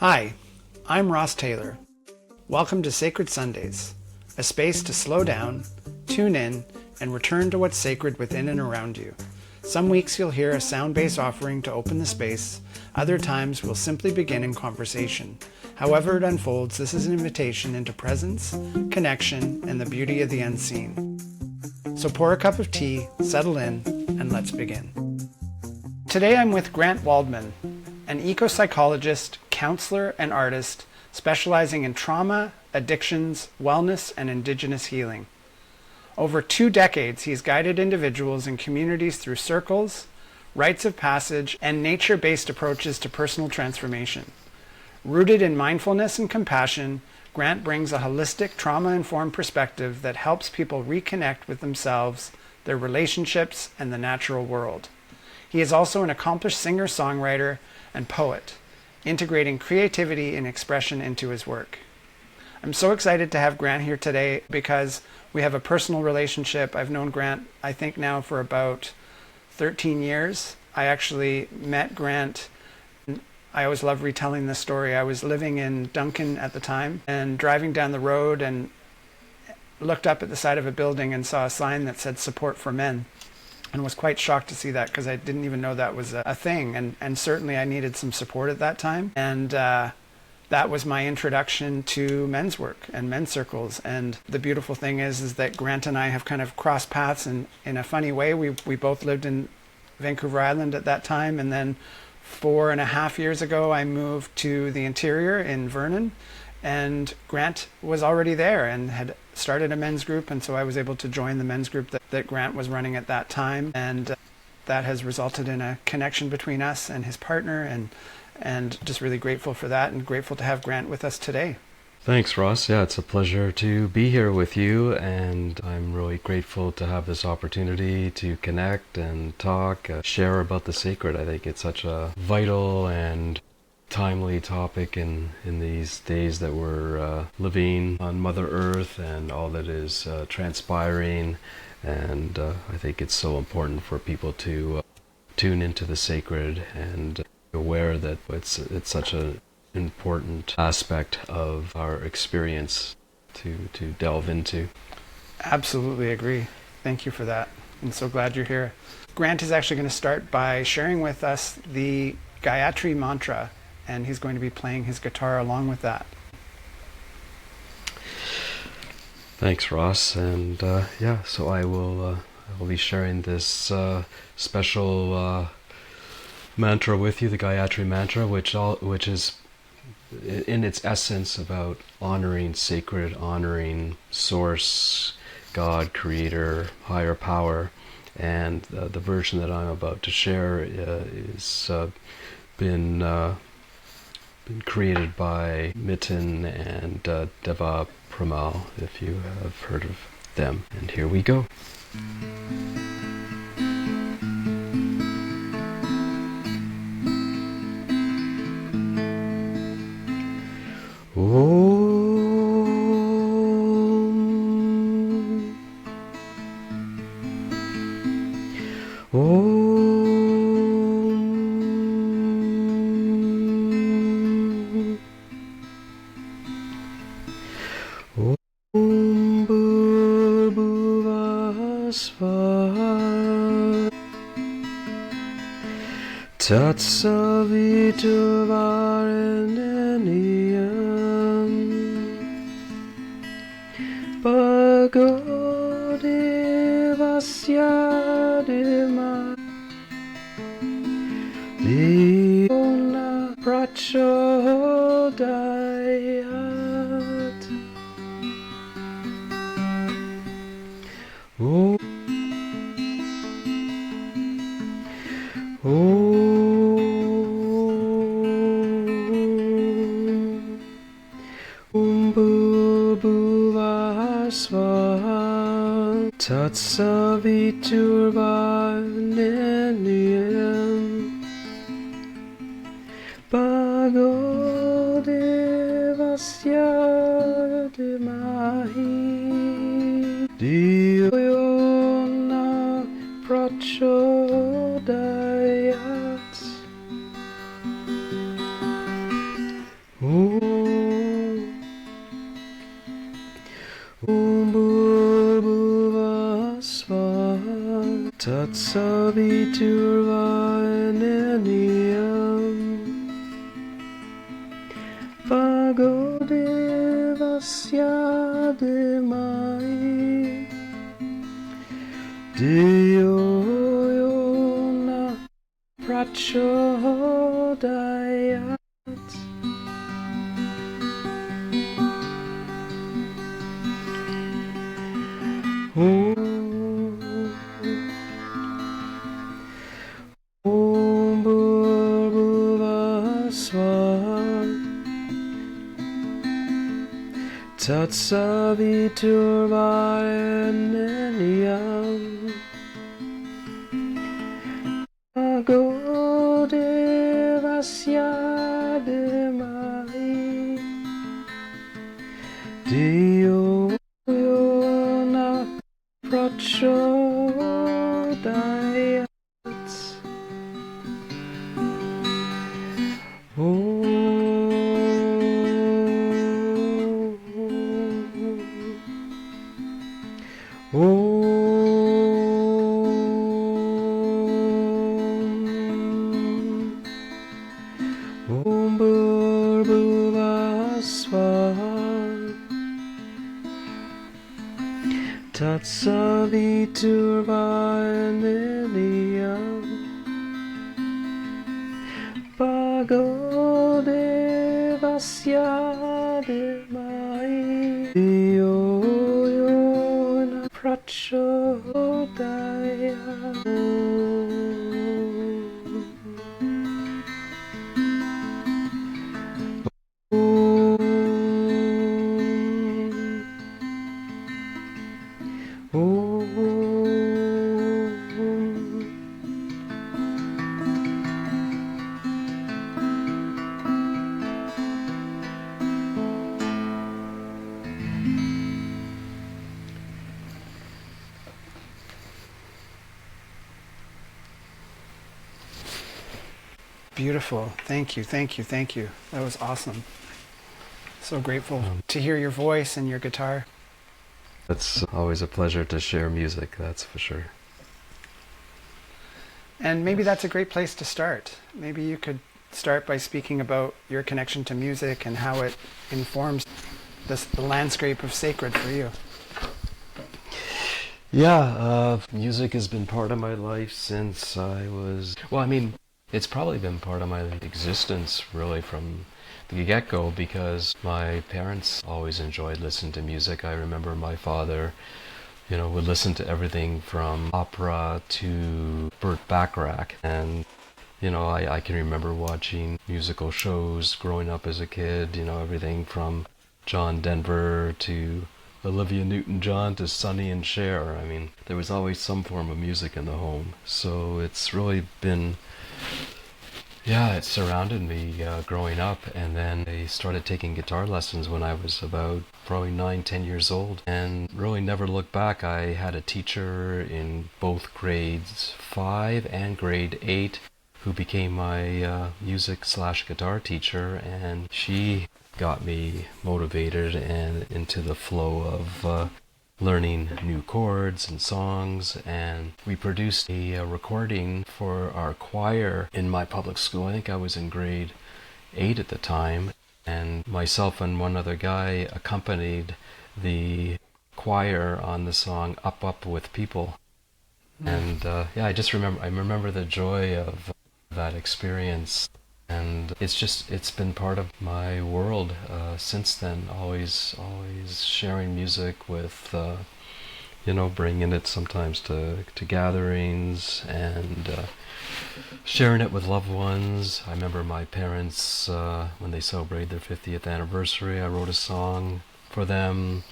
Hi, I'm Ross Tayler. Welcome to Sacred Sundays, a space to slow down, tune in, and return to what's sacred within and around you. Some weeks you'll hear a sound-based offering to open the space. Other times we'll simply begin in conversation. However it unfolds, this is an invitation into presence, connection, and the beauty of the unseen. So pour a cup of tea, settle in, and let's begin. Today I'm with Grant Waldman, an eco-psychologist, counselor, and artist specializing in trauma, addictions, wellness, and indigenous healing. Over 2 decades, he's guided individuals and communities through circles, rites of passage, and nature-based approaches to personal transformation. Rooted in mindfulness and compassion, Grant brings a holistic, trauma-informed perspective that helps people reconnect with themselves, their relationships, and the natural world. He is also an accomplished singer-songwriter and poet, integrating creativity and expression into his work. I'm so excited to have Grant here today because we have a personal relationship. I've known Grant, I think now for about 13 years. I actually met Grant. I always love retelling this story. I was living in Duncan at the time and driving down the road and looked up at the side of a building and saw a sign that said support for men. And was quite shocked to see that because I didn't even know that was a thing. And certainly I needed some support at that time. And that was my introduction to men's work and men's circles. And the beautiful thing is that Grant and I have kind of crossed paths in a funny way. We both lived in Vancouver Island at that time. And then 4.5 years ago, I moved to the interior in Vernon. And Grant was already there and had started a men's group, and so I was able to join the men's group that Grant was running at that time, and that has resulted in a connection between us and his partner, and just really grateful for that and grateful to have Grant with us today. Thanks, Ross. Yeah, it's a pleasure to be here with you, and I'm really grateful to have this opportunity to connect and talk, share about the sacred. I think it's such a vital and timely topic in these days that we're living on Mother Earth and all that is transpiring, and I think it's so important for people to tune into the sacred and be aware that it's such an important aspect of our experience to delve into. Absolutely agree. Thank you for that. I'm so glad you're here. Grant is actually going to start by sharing with us the Gayatri Mantra, and he's going to be playing his guitar along with that. Thanks, Ross. And so I will be sharing this special mantra with you, the Gayatri Mantra, which is in its essence about honoring sacred, honoring source, God, creator, higher power. And the version that I'm about to share is been created by Mitten and Deva Pramal, if you have heard of them. And here we go. Tatsaviturvareneniam Bhagodevasya Leona Prachodayat. Tatsaviturvareneniam Bhagodevasya Dhimahi Leona Prachodayat. Tatsaviturvareneniam Pagodevasya Demai Diyo Yona Prachodayat. Om Bhurvasvaha Tatsaviturvareneniam Pagodevasya Demai Diyo Yona Prachodayat. Om Bhurvasvaha Tatsaviturvareneniam Pagodevasya Demai Diyo Yona Prachodayat. Beautiful. Thank you, thank you, thank you. That was awesome. So grateful to hear your voice and your guitar. It's always a pleasure to share music, that's for sure. And maybe that's a great place to start. Maybe you could start by speaking about your connection to music and how it informs the landscape of sacred for you. Yeah, music has been part of my life since I was, it's probably been part of my existence really from the get-go, because my parents always enjoyed listening to music. I remember my father, would listen to everything from opera to Burt Bacharach. And, I can remember watching musical shows growing up as a kid, everything from John Denver to Olivia Newton-John to Sonny and Cher. I mean, there was always some form of music in the home. So it's really been, it surrounded me growing up. And then I started taking guitar lessons when I was about probably 9-10 years old, and really never looked back. I had a teacher in both grades 5 and grade 8 who became my music/guitar teacher, and she got me motivated and into the flow of learning new chords and songs. And we produced a recording for our choir in my public school. I think I was in grade 8 at the time, and myself and one other guy accompanied the choir on the song Up Up with People. And I remember the joy of that experience. And it's been part of my world since then. Always sharing music with, bringing it sometimes to gatherings and sharing it with loved ones. I remember my parents, when they celebrated their 50th anniversary, I wrote a song for them.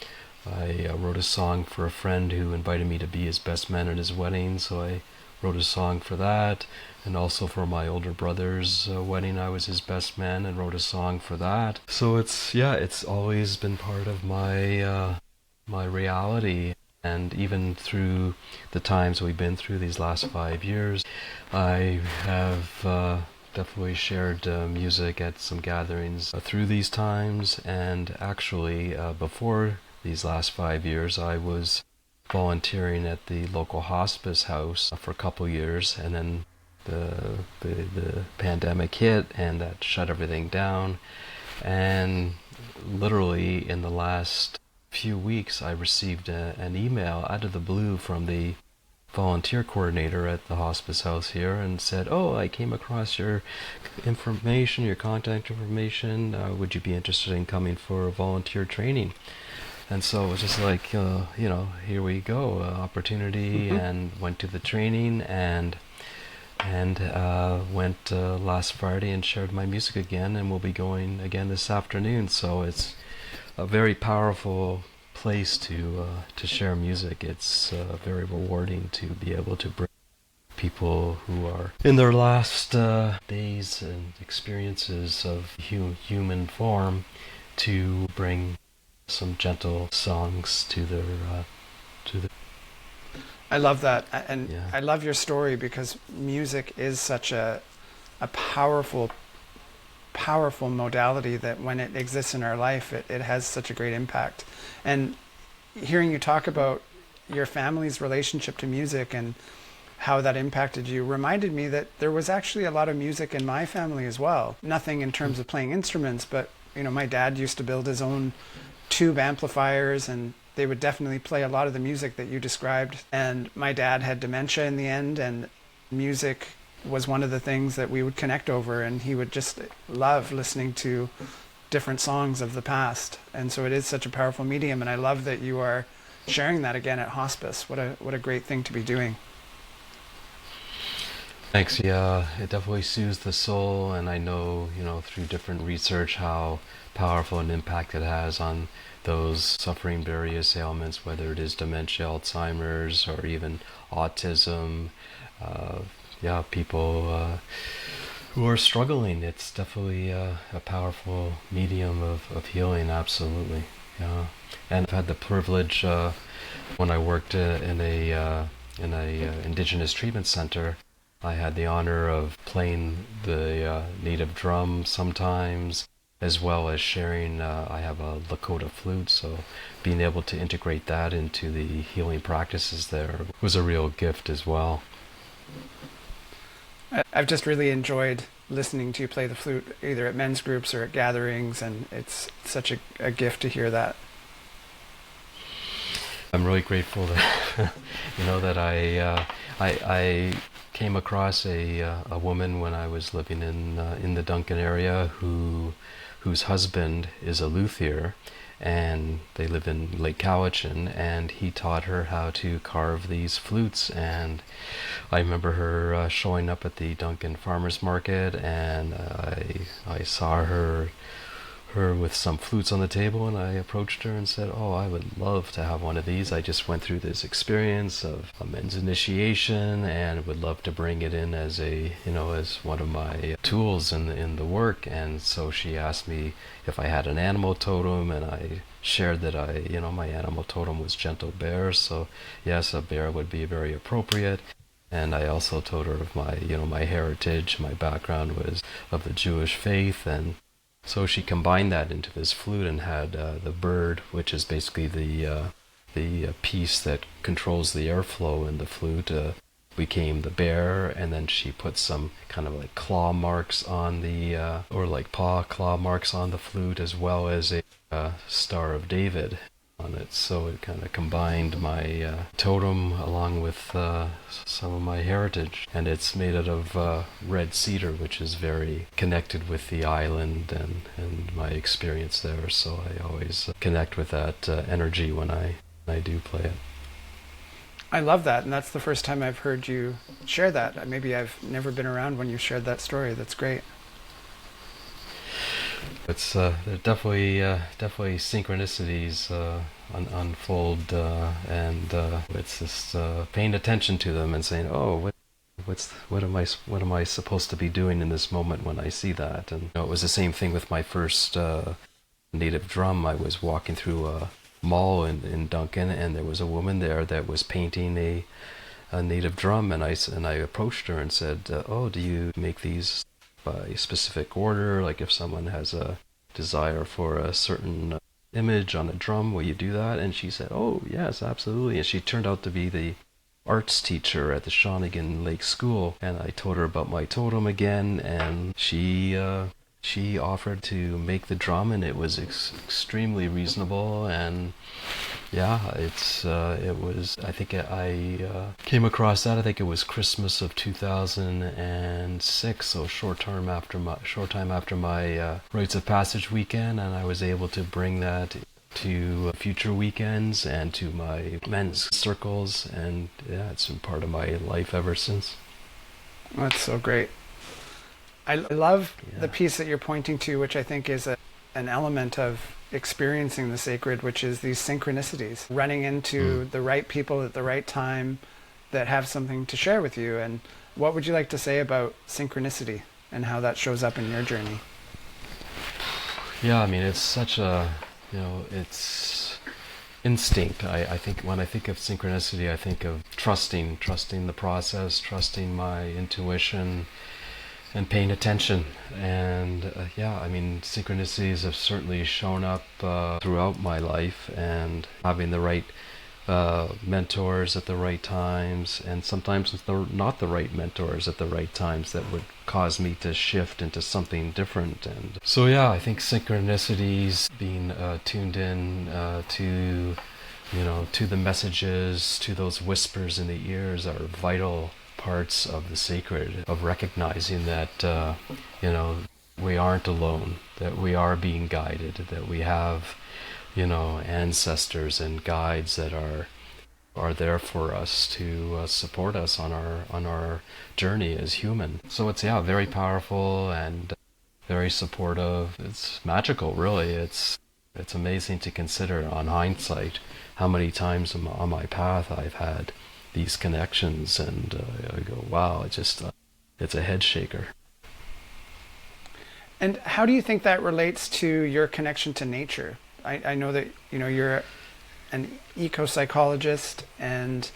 I wrote a song for a friend who invited me to be his best man at his wedding, so I wrote a song for that. And also for my older brother's wedding, I was his best man and wrote a song for that. So it's always been part of my my reality. And even through the times we've been through these last 5 years, I have definitely shared music at some gatherings through these times, and actually before these last 5 years I was volunteering at the local hospice house for a couple years, and then the pandemic hit and that shut everything down. And literally in the last few weeks I received an email out of the blue from the volunteer coordinator at the hospice house here and said, "Oh, I came across your information, your contact information. Would you be interested in coming for volunteer training?" And so it was just like, here we go, opportunity, and went to the training and went last Friday and shared my music again, and we'll be going again this afternoon. So it's a very powerful place to share music. It's very rewarding to be able to bring people who are in their last days and experiences of human form to bring some gentle songs to their I love that, and Yeah. I love your story because music is such a powerful modality that when it exists in our life, it has such a great impact. And hearing you talk about your family's relationship to music and how that impacted you reminded me that there was actually a lot of music in my family as well. Nothing in terms of playing instruments, but my dad used to build his own tube amplifiers, and they would definitely play a lot of the music that you described. And my dad had dementia in the end, and music was one of the things that we would connect over, and he would just love listening to different songs of the past. And so it is such a powerful medium, and I love that you are sharing that again at hospice. What a great thing to be doing. Thanks. Yeah, it definitely soothes the soul, and I know, through different research how powerful an impact it has on those suffering various ailments, whether it is dementia, Alzheimer's, or even autism. People who are struggling. It's definitely a powerful medium of healing, absolutely. Yeah. And I've had the privilege, when I worked in a indigenous treatment center, I had the honor of playing the native drum sometimes, as well as sharing, I have a Lakota flute, so being able to integrate that into the healing practices there was a real gift as well. I've just really enjoyed listening to you play the flute, either at men's groups or at gatherings, and it's such a gift to hear that. I'm really grateful that that I came across a woman when I was living in the Duncan area whose husband is a luthier, and they live in Lake Cowichan, and he taught her how to carve these flutes. And I remember her showing up at the Duncan Farmers Market, and I saw her with some flutes on the table, and I approached her and said, "Oh, I would love to have one of these. I just went through this experience of a men's initiation and would love to bring it in as as one of my tools in the work." And so she asked me if I had an animal totem, and I shared that my animal totem was gentle bear, so yes, a bear would be very appropriate. And I also told her of my heritage. My background was of the Jewish faith, and so she combined that into this flute and had the bird, which is basically the piece that controls the airflow in the flute, became the bear. And then she put some kind of like claw marks on or like paw claw marks on the flute, as well as a Star of David on it. So it kind of combined my totem along with some of my heritage, and it's made out of red cedar, which is very connected with the island and my experience there. So I always connect with that energy when I do play it. I love that, and that's the first time I've heard you share that. Maybe I've never been around when you shared that story. That's great. It's definitely synchronicities unfold, and it's just paying attention to them and saying, "Oh, what am I supposed to be doing in this moment when I see that?" And it was the same thing with my first native drum. I was walking through a mall in Duncan, and there was a woman there that was painting a native drum, and I approached her and said, "Oh, do you make these by specific order? Like if someone has a desire for a certain image on a drum, will you do that? And she said, oh, yes, absolutely. And she turned out to be the arts teacher at the Shawnigan Lake School. And I told her about my totem again, and she offered to make the drum, and it was extremely reasonable. And yeah, it was, I think I came across that, I think it was Christmas of 2006, so short time after my rites of passage weekend, and I was able to bring that to future weekends and to my men's circles, and yeah, it's been part of my life ever since. That's so great. I love the piece that you're pointing to, which I think is an element of experiencing the sacred, which is these synchronicities, running into the right people at the right time that have something to share with you. And what would you like to say about synchronicity and how that shows up in your journey? Yeah, I mean, it's such a, it's instinct. I think when I think of synchronicity, I think of trusting the process, trusting my intuition, and paying attention. And yeah, I mean, synchronicities have certainly shown up throughout my life, and having the right mentors at the right times, and sometimes not the right mentors at the right times that would cause me to shift into something different. And so yeah, I think synchronicities, being tuned in to the messages, to those whispers in the ears, are vital parts of the sacred, of recognizing that we aren't alone, that we are being guided, that we have ancestors and guides that are there for us to support us on our journey as human. So it's very powerful and very supportive. It's magical, really. It's amazing to consider on hindsight how many times on my path I've had these connections, and I go, wow, it's a head shaker. And how do you think that relates to your connection to nature? I know that you're an eco-psychologist and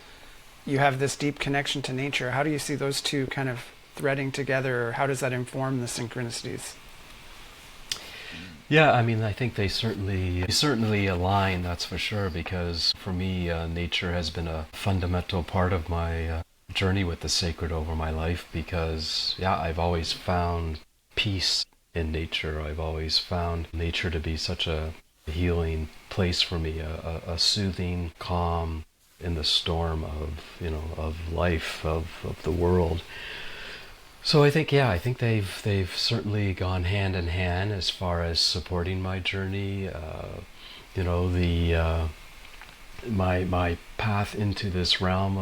you have this deep connection to nature. How do you see those two kind of threading together, or how does that inform the synchronicities? Yeah, I mean, I think they certainly align, that's for sure, because for me, nature has been a fundamental part of my journey with the sacred over my life, because I've always found peace in nature. I've always found nature to be such a healing place for me, a soothing calm in the storm of life, of the world. So I think they've certainly gone hand in hand as far as supporting my journey. My path into this realm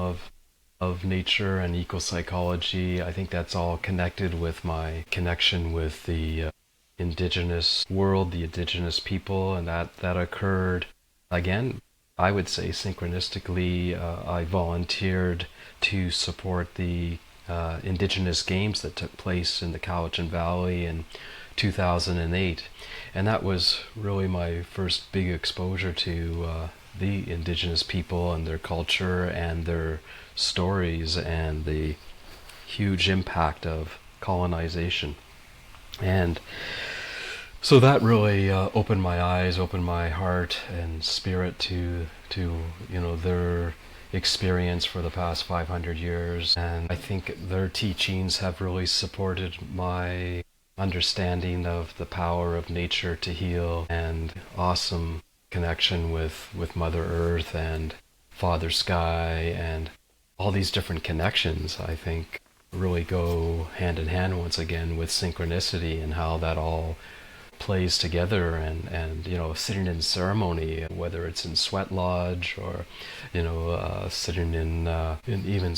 of nature and eco-psychology, I think that's all connected with my connection with the indigenous world, the indigenous people, and that occurred, again, I would say synchronistically. I volunteered to support the indigenous games that took place in the Cowichan Valley in 2008, and that was really my first big exposure to the indigenous people and their culture and their stories and the huge impact of colonization. And so that really opened my eyes, opened my heart and spirit to their experience for the past 500 years. And I think their teachings have really supported my understanding of the power of nature to heal, and awesome connection with Mother Earth and Father Sky, and all these different connections, I think, really go hand in hand once again with synchronicity and how that all plays together. And sitting in ceremony, whether it's in sweat lodge or sitting in even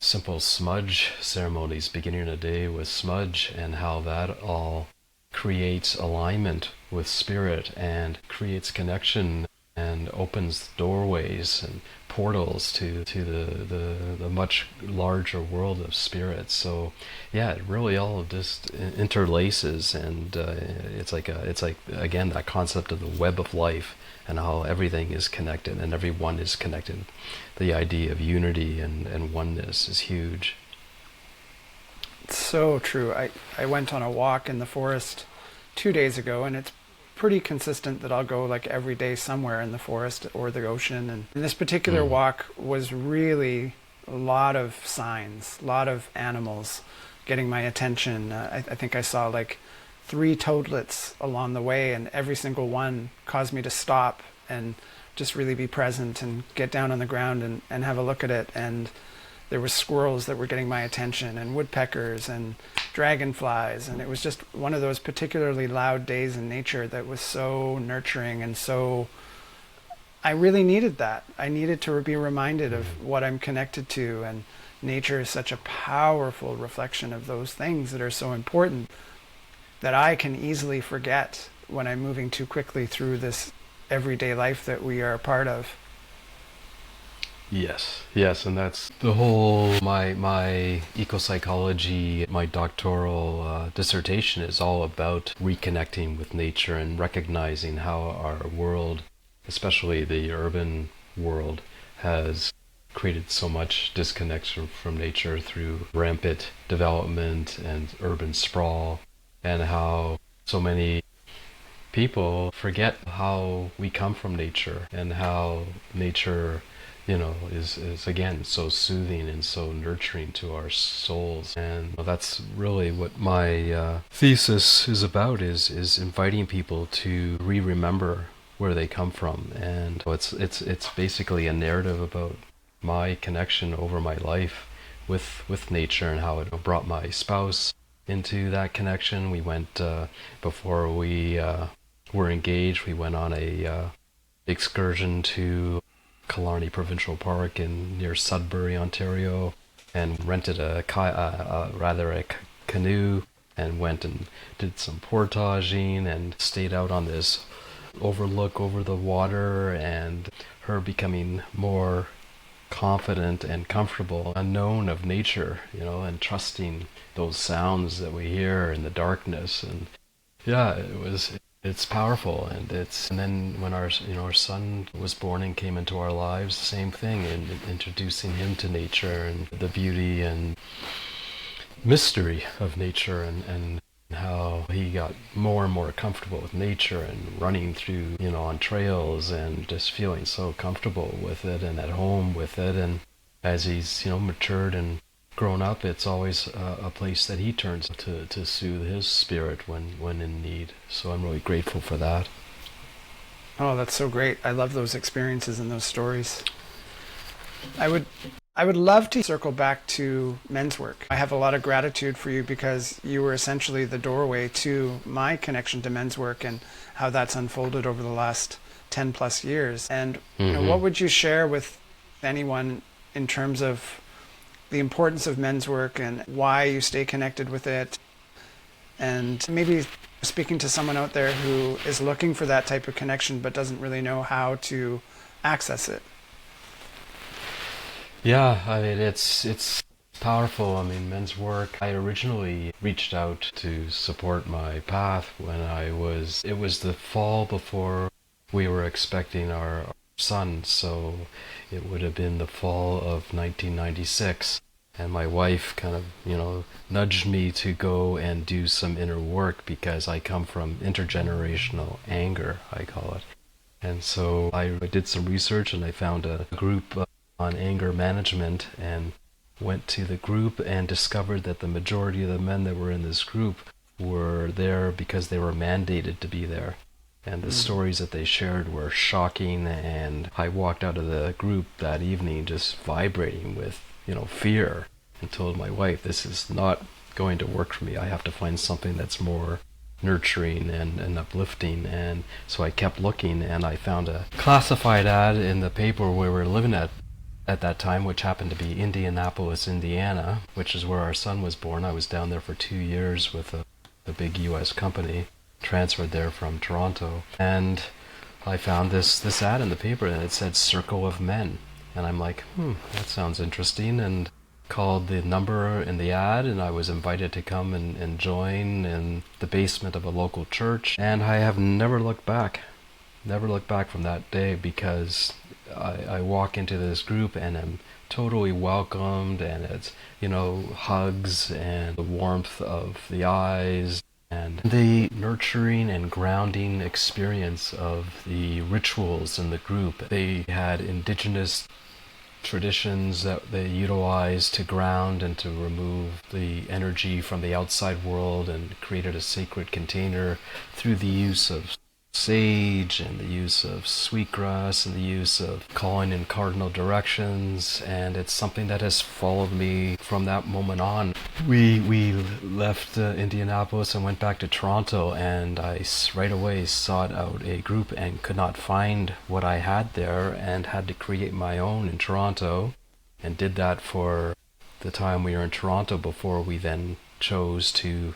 simple smudge ceremonies, beginning a day with smudge, and how that all creates alignment with spirit and creates connection and opens doorways and portals to the much larger world of spirit. So it really all just interlaces, and it's like again that concept of the web of life and how everything is connected and everyone is connected. The idea of unity and oneness is huge. It's so true. I went on a walk in the forest 2 days ago, and it's pretty consistent that I'll go like every day somewhere in the forest or the ocean. And this particular walk was really a lot of signs, a lot of animals getting my attention. I think I saw like 3 toadlets along the way, and every single one caused me to stop and just really be present and get down on the ground and have a look at it. And there were squirrels that were getting my attention, and woodpeckers and dragonflies, and it was just one of those particularly loud days in nature that was so nurturing. And so I really needed that. I needed to be reminded of what I'm connected to, and nature is such a powerful reflection of those things that are so important that I can easily forget when I'm moving too quickly through this everyday life that we are a part of. Yes, and that's the whole, my eco-psychology, my doctoral dissertation is all about reconnecting with nature and recognizing how our world, especially the urban world, has created so much disconnection from nature through rampant development and urban sprawl, and how so many people forget how we come from nature and how nature, is again so soothing and so nurturing to our souls. And that's really what my thesis is about, is inviting people to remember where they come from. And it's basically a narrative about my connection over my life with nature, and how it brought my spouse into that connection. We went, before we were engaged, we went on a excursion to Killarney Provincial Park near Sudbury, Ontario, and rented a canoe, and went and did some portaging and stayed out on this overlook over the water, and her becoming more confident and comfortable, unknown of nature, and trusting those sounds that we hear in the darkness. And yeah, it's powerful. And then when our son was born and came into our lives, same thing, and introducing him to nature and the beauty and mystery of nature, and how he got more and more comfortable with nature and running through, on trails, and just feeling so comfortable with it and at home with it. And as he's, matured and grown up, it's always a place that he turns to soothe his spirit when in need. So I'm really grateful for that. Oh, that's so great. I love those experiences and those stories. I would love to circle back to men's work. I have a lot of gratitude for you because you were essentially the doorway to my connection to men's work and how that's unfolded over the last 10 plus years. And what would you share with anyone in terms of the importance of men's work and why you stay connected with it? And maybe speaking to someone out there who is looking for that type of connection but doesn't really know how to access it. Yeah, I mean, it's powerful. I mean, men's work, I originally reached out to support my path when it was the fall before we were expecting our son, so it would have been the fall of 1996. And my wife kind of, nudged me to go and do some inner work because I come from intergenerational anger, I call it. And so I did some research, and I found a group on anger management, and went to the group and discovered that the majority of the men that were in this group were there because they were mandated to be there. And the stories that they shared were shocking, and I walked out of the group that evening just vibrating with, fear, and told my wife, this is not going to work for me. I have to find something that's more nurturing and uplifting. And so I kept looking, and I found a classified ad in the paper where we were living at that time, which happened to be Indianapolis, Indiana, which is where our son was born. I was down there for 2 years with a big U.S. company, transferred there from Toronto, and I found this ad in the paper, and it said Circle of Men, and I'm like, that sounds interesting, and called the number in the ad, and I was invited to come and join in the basement of a local church, and I have never looked back from that day, because I walk into this group and I'm totally welcomed, and it's, hugs and the warmth of the eyes and the nurturing and grounding experience of the rituals in the group. They had indigenous traditions that they utilized to ground and to remove the energy from the outside world, and created a sacred container through the use of sage and the use of sweetgrass and the use of calling in cardinal directions. And it's something that has followed me from that moment on. We left Indianapolis and went back to Toronto, and I right away sought out a group and could not find what I had there, and had to create my own in Toronto, and did that for the time we were in Toronto before we then chose to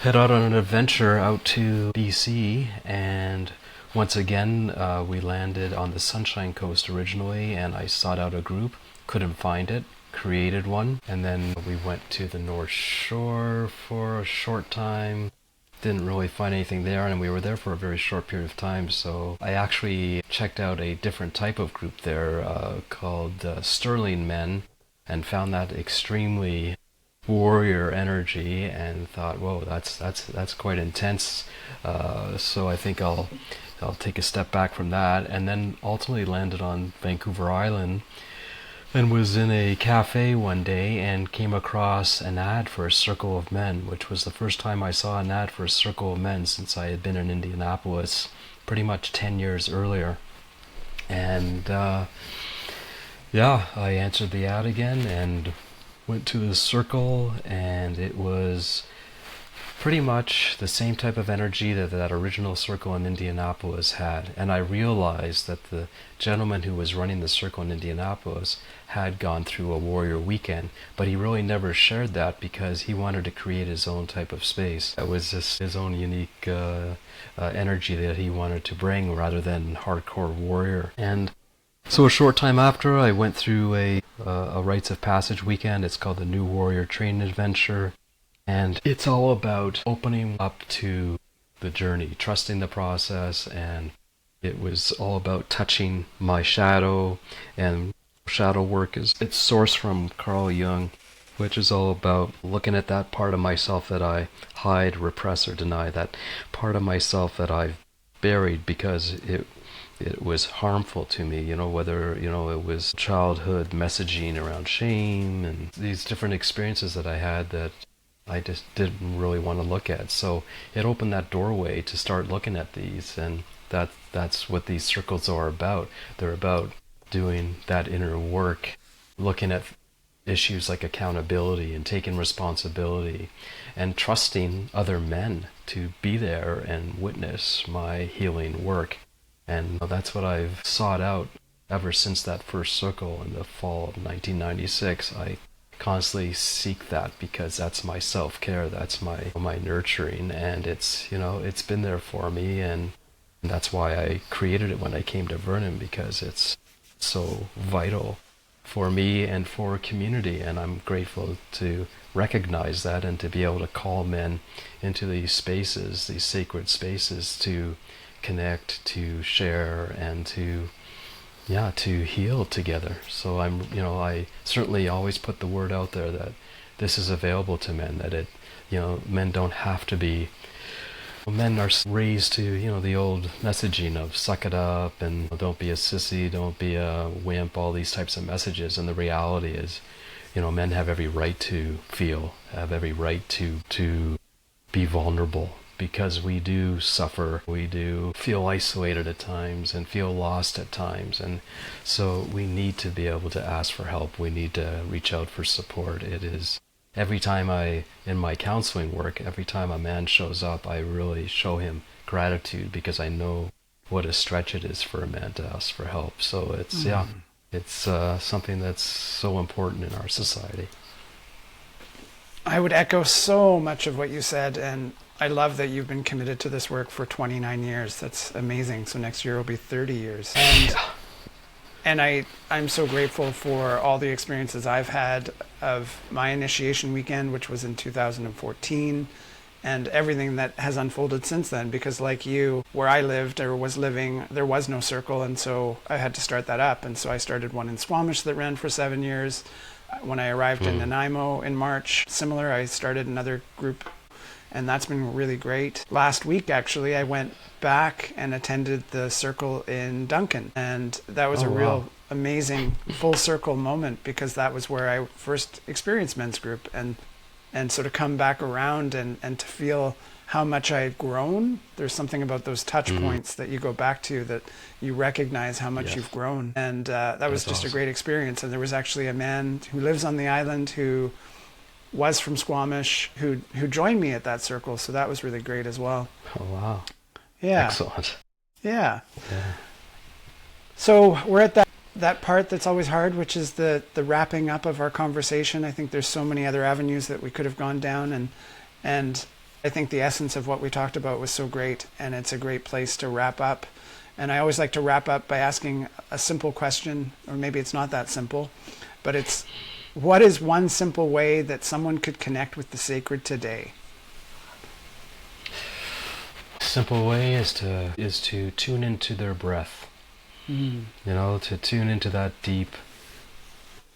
head out on an adventure out to BC. And once again, we landed on the Sunshine Coast originally, and I sought out a group, couldn't find it, created one, and then we went to the North Shore for a short time. Didn't really find anything there, and we were there for a very short period of time, so I actually checked out a different type of group there called Sterling Men, and found that extremely warrior energy, and thought, whoa, that's quite intense. So I think I'll take a step back from that, and then ultimately landed on Vancouver Island, and was in a cafe one day and came across an ad for a Circle of Men, which was the first time I saw an ad for a Circle of Men since I had been in Indianapolis pretty much 10 years earlier. And I answered the ad again and went to the circle, and it was pretty much the same type of energy that original circle in Indianapolis had. And I realized that the gentleman who was running the circle in Indianapolis had gone through a warrior weekend, but he really never shared that because he wanted to create his own type of space. That was just his own unique energy that he wanted to bring, rather than hardcore warrior. And so a short time after, I went through a rites of passage weekend. It's called the New Warrior Training Adventure, and it's all about opening up to the journey, trusting the process. And it was all about touching my shadow, and shadow work it's sourced from Carl Jung, which is all about looking at that part of myself that I hide, repress, or deny, that part of myself that I've buried because it was harmful to me, whether, it was childhood messaging around shame and these different experiences that I had that I just didn't really want to look at. So it opened that doorway to start looking at these, and that's what these circles are about. They're about doing that inner work, looking at issues like accountability and taking responsibility, and trusting other men to be there and witness my healing work. And that's what I've sought out ever since that first circle in the fall of 1996. I constantly seek that because that's my self-care, that's my nurturing, and it's been there for me, and that's why I created it when I came to Vernon, because it's so vital for me and for community. And I'm grateful to recognize that and to be able to call men into these spaces, these sacred spaces, to connect, to share, and to heal together. So I certainly always put the word out there that this is available to men, that men don't have to be, men are raised to, the old messaging of suck it up and don't be a sissy, don't be a wimp, all these types of messages. And the reality is, men have every right to feel, have every right to be vulnerable, because we do suffer, we do feel isolated at times and feel lost at times. And so we need to be able to ask for help. We need to reach out for support. It is, every time in my counseling work, every time a man shows up, I really show him gratitude, because I know what a stretch it is for a man to ask for help. So it's something that's so important in our society. I would echo so much of what you said, and I love that you've been committed to this work for 29 years. That's amazing. So next year will be 30 years. And I'm so grateful for all the experiences I've had of my initiation weekend, which was in 2014, and everything that has unfolded since then, because like you, where I lived or was living, there was no circle, and so I had to start that up. And so I started one in Squamish that ran for 7 years. When I arrived in Nanaimo in March, similar, I started another group, and that's been really great. Last week, actually, I went back and attended the circle in Duncan, and that was a real amazing full circle moment, because that was where I first experienced men's group, and so to come back around and to feel how much I had grown. There's something about those touch points that you go back to that you recognize how much you've grown. And that was just awesome. A great experience. And there was actually a man who lives on the island who was from Squamish who joined me at that circle. So that was really great as well. Oh, wow. Yeah. Excellent. Yeah. So we're at that part that's always hard, which is the wrapping up of our conversation. I think there's so many other avenues that we could have gone down, and I think the essence of what we talked about was so great, and it's a great place to wrap up. And I always like to wrap up by asking a simple question, or maybe it's not that simple, but it's, what is one simple way that someone could connect with the sacred today? Simple way is to tune into their breath. You know, to tune into that deep,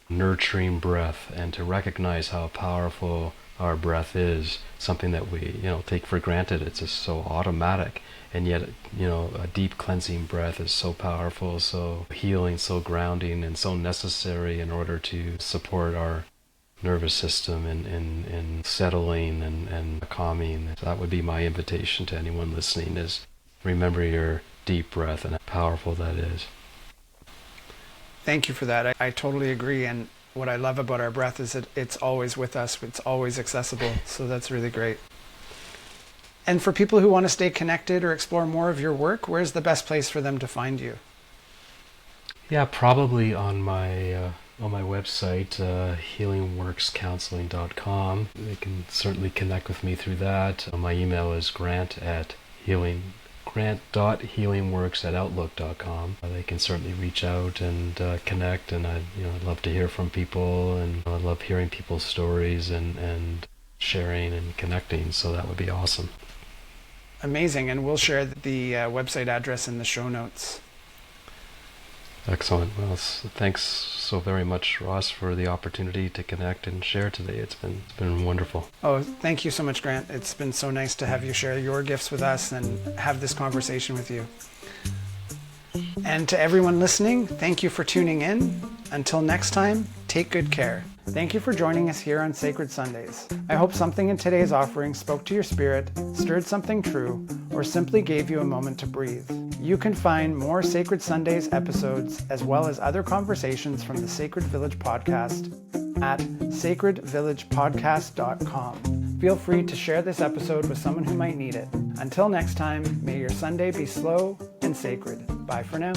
nurturing breath, and to recognize how powerful our breath is, something that we, take for granted. It's just so automatic, and yet, a deep cleansing breath is so powerful, so healing, so grounding, and so necessary in order to support our nervous system in settling and calming. So that would be my invitation to anyone listening, is remember your deep breath and how powerful that is. Thank you for that. I totally agree. And what I love about our breath is that it's always with us. It's always accessible. So that's really great. And for people who want to stay connected or explore more of your work, where's the best place for them to find you? Yeah, probably on my website, healingworkscounseling.com. They can certainly connect with me through that. My email is grant.healingworks@outlook.com. They can certainly reach out and connect, and I'd love to hear from people, and I love hearing people's stories and sharing and connecting, so that would be awesome. Amazing, and we'll share the website address in the show notes. Excellent. Well, thanks so very much, Ross, for the opportunity to connect and share today. It's been wonderful. Oh, thank you so much, Grant. It's been so nice to have you share your gifts with us and have this conversation with you. And to everyone listening, thank you for tuning in. Until next time, take good care. Thank you for joining us here on Sacred Sundays. I hope something in today's offering spoke to your spirit, stirred something true, or simply gave you a moment to breathe. You can find more Sacred Sundays episodes, as well as other conversations from the Sacred Village podcast, at sacredvillagepodcast.com. Feel free to share this episode with someone who might need it. Until next time, may your Sunday be slow and sacred. Bye for now.